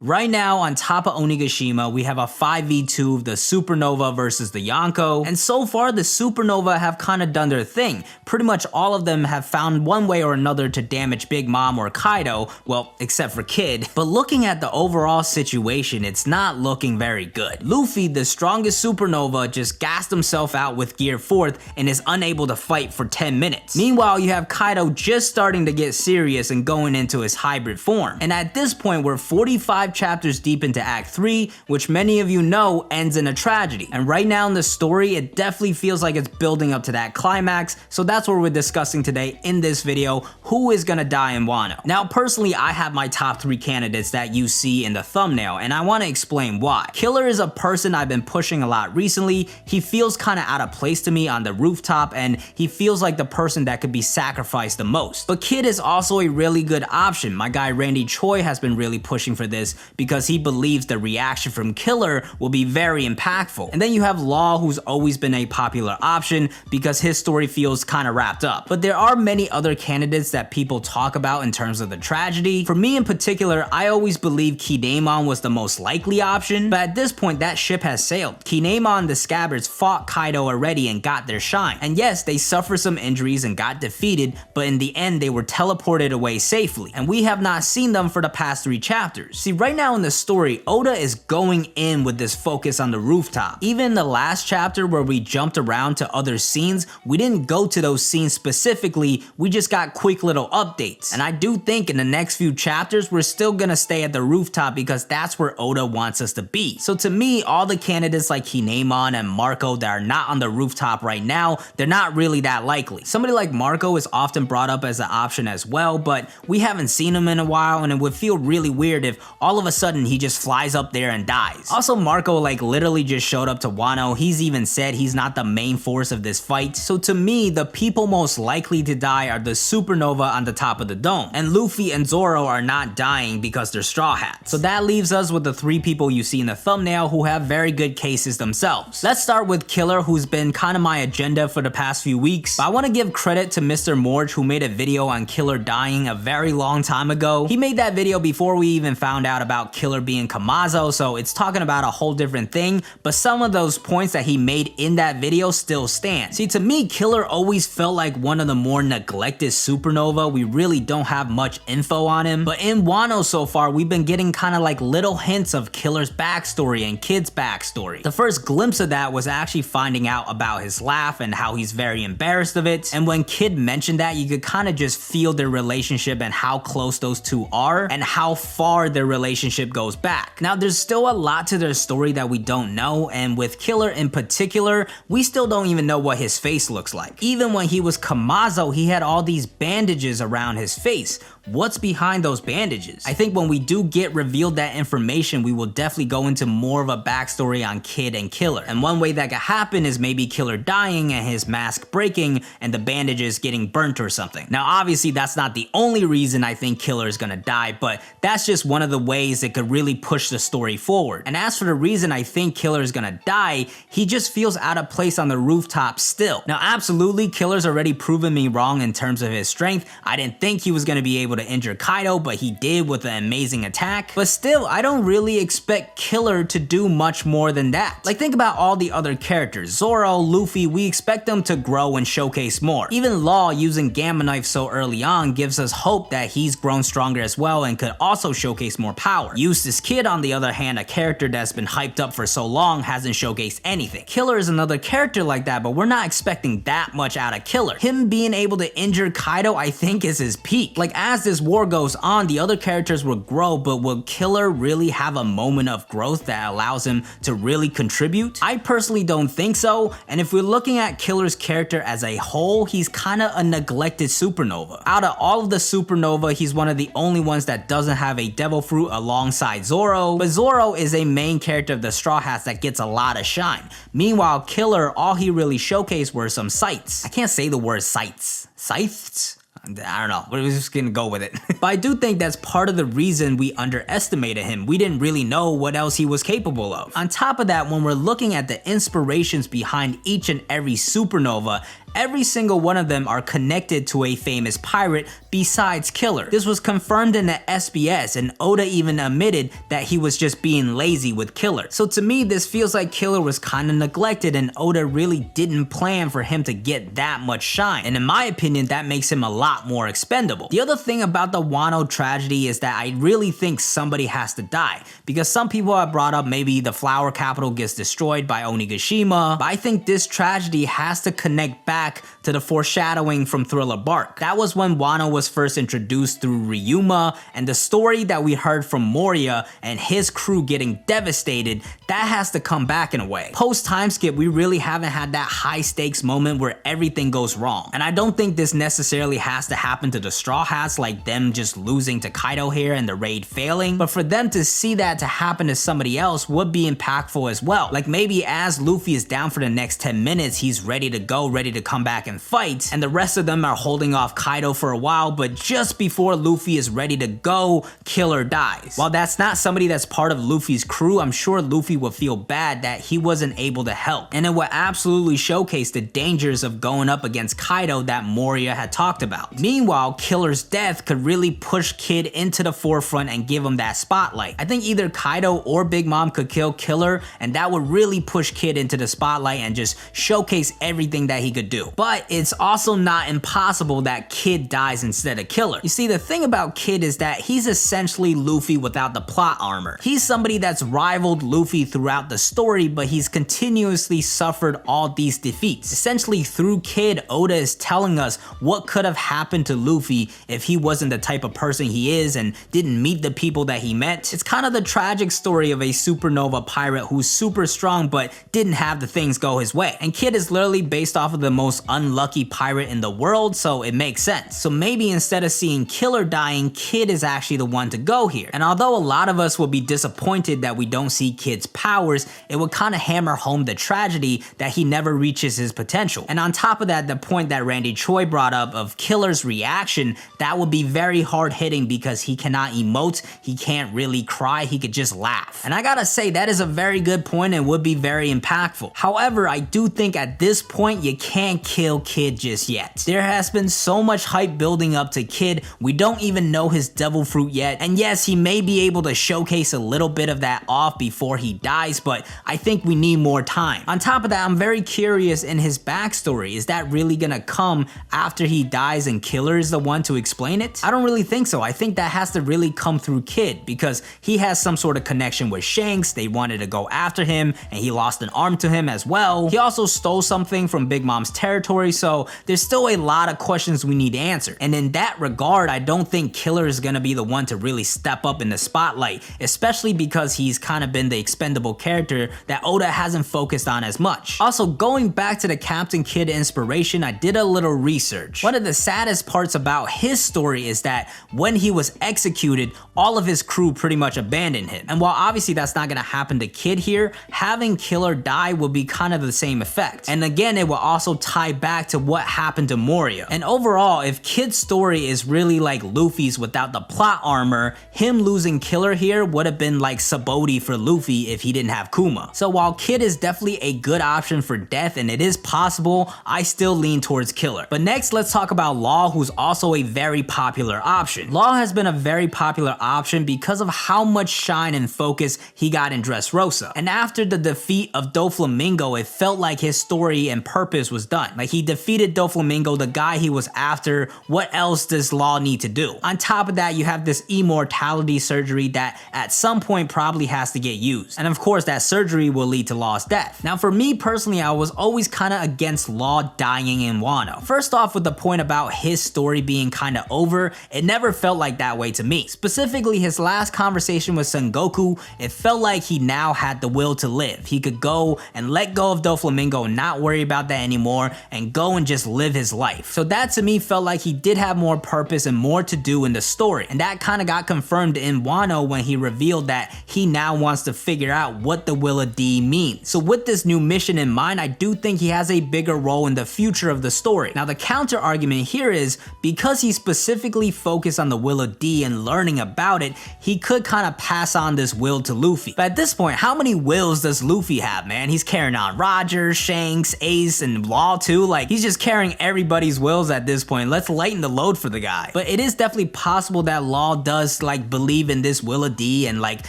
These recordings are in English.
Right now, on top of Onigashima, we have a 5v2 of the Supernova versus the Yonko, and so far the Supernova have kinda done their thing. Pretty much all of them have found one way or another to damage Big Mom or Kaido, well, except for Kid. But looking at the overall situation, it's not looking very good. Luffy, the strongest Supernova, just gassed himself out with Gear 4th and is unable to fight for 10 minutes. Meanwhile, you have Kaido just starting to get serious and going into his hybrid form. And at this point, we're 45 chapters deep into Act 3, which many of you know ends in a tragedy. And right now in the story, it definitely feels like it's building up to that climax, so that's what we're discussing today in this video, who is gonna die in Wano. Now personally, I have my top 3 candidates that you see in the thumbnail, and I want to explain why. Killer is a person I've been pushing a lot recently. He feels kinda out of place to me on the rooftop, and he feels like the person that could be sacrificed the most. But Kid is also a really good option. My guy Randy Choi has been really pushing for this because he believes the reaction from Killer will be very impactful. And then you have Law, who's always been a popular option because his story feels kinda wrapped up. But there are many other candidates that people talk about in terms of the tragedy. For me in particular, I always believed Kinemon was the most likely option, but at this point that ship has sailed. Kinemon and the Scabbards fought Kaido already and got their shine. And yes, they suffered some injuries and got defeated, but in the end they were teleported away safely. And we have not seen them for the past 3 chapters. See, right now in the story, Oda is going in with this focus on the rooftop. Even in the last chapter where we jumped around to other scenes, we didn't go to those scenes specifically, we just got quick little updates. And I do think in the next few chapters, we're still gonna stay at the rooftop because that's where Oda wants us to be. So to me, all the candidates like Kinemon and Marco that are not on the rooftop right now, they're not really that likely. Somebody like Marco is often brought up as an option as well, but we haven't seen him in a while, and it would feel really weird if all of a sudden he just flies up there and dies. Also, Marco like literally just showed up to Wano. He's even said he's not the main force of this fight. So to me, the people most likely to die are the Supernova on the top of the dome. And Luffy and Zoro are not dying because they're Straw Hats. So that leaves us with the 3 people you see in the thumbnail who have very good cases themselves. Let's start with Killer, who's been kind of my agenda for the past few weeks. But I want to give credit to Mr. Morge, who made a video on Killer dying a very long time ago. He made that video before we even found out about Killer being Kamazo, so it's talking about a whole different thing, but some of those points that he made in that video still stand. See, to me, Killer always felt like one of the more neglected Supernova. We really don't have much info on him, but in Wano so far, we've been getting kind of like little hints of Killer's backstory and Kid's backstory. The first glimpse of that was actually finding out about his laugh and how he's very embarrassed of it, and when Kid mentioned that, you could kind of just feel their relationship and how close those two are and how far their relationship goes back. Now, there's still a lot to their story that we don't know, and with Killer in particular, we still don't even know what his face looks like. Even when he was Kamazo, he had all these bandages around his face. What's behind those bandages? I think when we do get revealed that information, we will definitely go into more of a backstory on Kid and Killer. And one way that could happen is maybe Killer dying and his mask breaking and the bandages getting burnt or something. Now, obviously, that's not the only reason I think Killer is gonna die, but that's just one of the ways it could really push the story forward. And as for the reason I think Killer is gonna die, he just feels out of place on the rooftop still. Now, absolutely, Killer's already proven me wrong in terms of his strength. I didn't think he was gonna be able to injure Kaido, but he did with an amazing attack. But still, I don't really expect Killer to do much more than that. Like, think about all the other characters. Zoro, Luffy, we expect them to grow and showcase more. Even Law using Gamma Knife so early on gives us hope that he's grown stronger as well and could also showcase more power. Eustace Kid, on the other hand, a character that's been hyped up for so long, hasn't showcased anything. Killer is another character like that, but we're not expecting that much out of Killer. Him being able to injure Kaido, I think, is his peak. Like, as this war goes on, the other characters will grow, but will Killer really have a moment of growth that allows him to really contribute? I personally don't think so, and if we're looking at Killer's character as a whole, he's kinda a neglected Supernova. Out of all of the Supernova, he's one of the only ones that doesn't have a Devil Fruit alongside Zoro, but Zoro is a main character of the Straw Hats that gets a lot of shine. Meanwhile, Killer, all he really showcased were some sights. I can't say the word sights. Sights? I don't know, we're just gonna go with it. But I do think that's part of the reason we underestimated him. We didn't really know what else he was capable of. On top of that, when we're looking at the inspirations behind each and every supernova, every single one of them are connected to a famous pirate besides Killer. This was confirmed in the SBS, and Oda even admitted that he was just being lazy with Killer. So to me, this feels like Killer was kinda neglected and Oda really didn't plan for him to get that much shine. And in my opinion, that makes him a lot more expendable. The other thing about the Wano tragedy is that I really think somebody has to die, because some people have brought up maybe the flower capital gets destroyed by Onigashima, but I think this tragedy has to connect back to the foreshadowing from Thriller Bark. That was when Wano was first introduced through Ryuma, and the story that we heard from Moria and his crew getting devastated, that has to come back in a way. Post time skip, we really haven't had that high stakes moment where everything goes wrong. And I don't think this necessarily has to happen to the Straw Hats, like them just losing to Kaido here and the raid failing, but for them to see that to happen to somebody else would be impactful as well. Like maybe as Luffy is down for the next 10 minutes, he's ready to go, ready to come back and fight, and the rest of them are holding off Kaido for a while, but just before Luffy is ready to go, Killer dies. While that's not somebody that's part of Luffy's crew, I'm sure Luffy would feel bad that he wasn't able to help, and it would absolutely showcase the dangers of going up against Kaido that Moria had talked about. Meanwhile, Killer's death could really push Kid into the forefront and give him that spotlight. I think either Kaido or Big Mom could kill Killer, and that would really push Kid into the spotlight and just showcase everything that he could do. But it's also not impossible that Kid dies instead of Killer. You see, the thing about Kid is that he's essentially Luffy without the plot armor. He's somebody that's rivaled Luffy throughout the story, but he's continuously suffered all these defeats. Essentially, through Kid, Oda is telling us what could have happened to Luffy if he wasn't the type of person he is and didn't meet the people that he met. It's kind of the tragic story of a supernova pirate who's super strong but didn't have the things go his way. And Kid is literally based off of the most unlucky pirate in the world, so it makes sense. So maybe instead of seeing Killer dying, Kid is actually the one to go here. And although a lot of us will be disappointed that we don't see Kid's powers, it would kind of hammer home the tragedy that he never reaches his potential. And on top of that, the point that Randy Choi brought up of Killer's reaction, that would be very hard hitting because he cannot emote, he can't really cry, he could just laugh. And I gotta say, that is a very good point and would be very impactful. However, I do think at this point you can't kill Kid just yet. There has been so much hype building up to Kid, we don't even know his devil fruit yet, and yes, he may be able to showcase a little bit of that off before he dies, but I think we need more time. On top of that, I'm very curious in his backstory. Is that really gonna come after he dies and Killer is the one to explain it? I don't really think so. I think that has to really come through Kid because he has some sort of connection with Shanks. They wanted to go after him and he lost an arm to him as well. He also stole something from Big Mom's territory, so there's still a lot of questions we need answered. And in that regard, I don't think Killer is gonna be the one to really step up in the spotlight, especially because he's kind of been the expendable character that Oda hasn't focused on as much. Also, going back to the Captain Kid inspiration, I did a little research. One of the saddest parts about his story is that when he was executed, all of his crew pretty much abandoned him. And while obviously that's not gonna happen to Kid here, having Killer die will be kind of the same effect. And again, it will also tie back to what happened to Moria. And overall, if Kid's story is really like Luffy's without the plot armor, him losing Killer here would have been like Sabaody for Luffy if he didn't have Kuma. So while Kid is definitely a good option for death and it is possible, I still lean towards Killer. But next, let's talk about Law, who's also a very popular option. Law has been a very popular option because of how much shine and focus he got in Dressrosa. And after the defeat of Doflamingo, it felt like his story and purpose was done. Like he defeated Doflamingo, the guy he was after. What else does Law need to do? On top of that, you have this immortality surgery that at some point probably has to get used. And of course, that surgery will lead to Law's death. Now for me personally, I was always kind of against Law dying in Wano. First off, with the point about his story being kind of over, it never felt like that way to me. Specifically, his last conversation with Son Goku, it felt like he now had the will to live. He could go and let go of Doflamingo and not worry about that anymore and go and just live his life. So that to me felt like he did have more purpose and more to do in the story. And that kind of got confirmed in Wano when he revealed that he now wants to figure out what the Will of D means. So with this new mission in mind, I do think he has a bigger role in the future of the story. Now the counter argument here is because he specifically focused on the Will of D and learning about it, he could kind of pass on this will to Luffy. But at this point, how many wills does Luffy have, man? He's carrying on Roger, Shanks, Ace, and Law too. Like, he's just carrying everybody's wills at this point. Let's lighten the load for the guy. But it is definitely possible that Law does like believe in this Will of D and like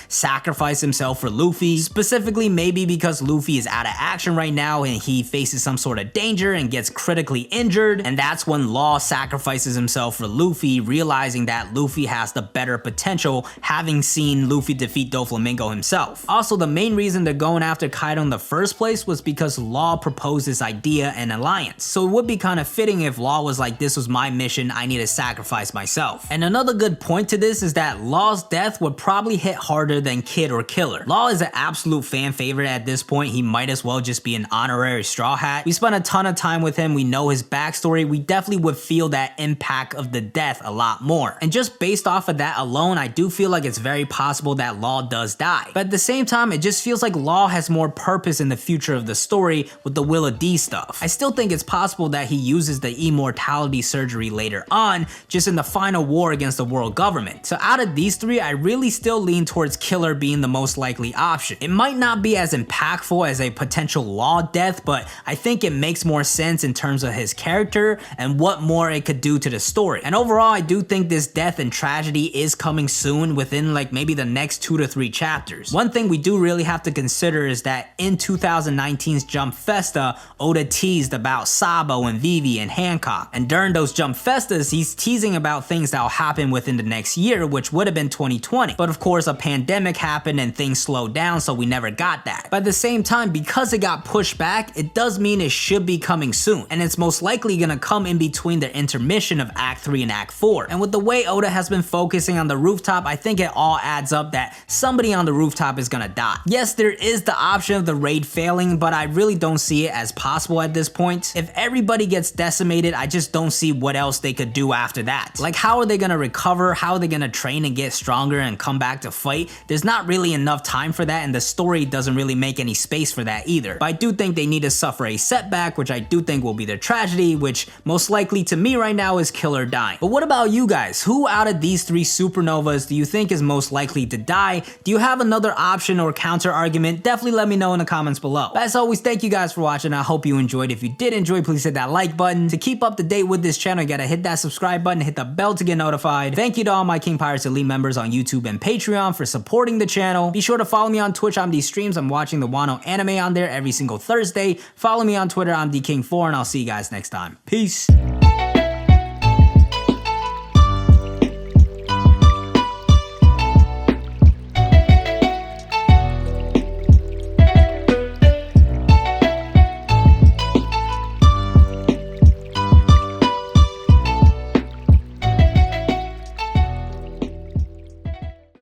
sacrifice himself for Luffy. Specifically, maybe because Luffy is out of action right now and he faces some sort of danger and gets critically injured, and that's when Law sacrifices himself for Luffy, realizing that Luffy has the better potential, having seen Luffy defeat Doflamingo himself. Also, the main reason they're going after Kaido in the first place was because Law proposed this idea and alliance. So it would be kind of fitting if Law was like, this was my mission, I need to sacrifice myself. And another good point to this is that Law's death would probably hit harder than Kid or Killer. Law is an absolute fan favorite at this point. He might as well just be an honorary Straw Hat. We spent a ton of time with him, we know his backstory, we definitely would feel that impact of the death a lot more. And just based off of that alone, I do feel like it's very possible that Law does die. But at the same time, it just feels like Law has more purpose in the future of the story with the Will of D stuff. I still think it's possible that he uses the immortality surgery later on, just in the final war against the world government. So out of these three, I really still lean towards Killer being the most likely option. It might not be as impactful as a potential Law death, but I think it makes more sense in terms of his character and what more it could do to the story. And overall, I do think this death and tragedy is coming soon, within like maybe the next 2 to 3 chapters. One thing we do really have to consider is that in 2019's Jump Festa, Oda teased about Sabo and Vivi and Hancock. And during those Jump Festas, he's teasing about things that'll happen within the next year, which would have been 2020. But of course, a pandemic happened and things slowed down, so we never got that. But at the same time, because it got pushed back, it does mean it should be coming soon. And it's most likely gonna come in between the intermission of Act 3 and Act 4. And with the way Oda has been focusing on the rooftop, I think it all adds up that somebody on the rooftop is gonna die. Yes, there is the option of the raid failing, but I really don't see it as possible at this point. If everybody gets decimated, I just don't see what else they could do after that. Like, how are they gonna recover? How are they gonna train and get stronger and come back to fight? There's not really enough time for that, and the story doesn't really make any space for that either. But I do think they need to suffer a setback, which I do think will be their tragedy, which most likely to me right now is Killer dying. But what about you guys? Who out of these 3 supernovas do you think is most likely to die? Do you have another option or counter argument? Definitely let me know in the comments below. But as always, thank you guys for watching. I hope you enjoyed. If you did enjoy, please hit that like button. To keep up to date with this channel, you gotta hit that subscribe button, hit the bell to get notified. Thank you to all my King Pirates Elite members on YouTube and Patreon for supporting the channel. Be sure to follow me on Twitch on these streams. I'm watching the Wano anime on there every single Thursday. Follow me on Twitter, I'm DKing4, and I'll see you guys next time. Peace.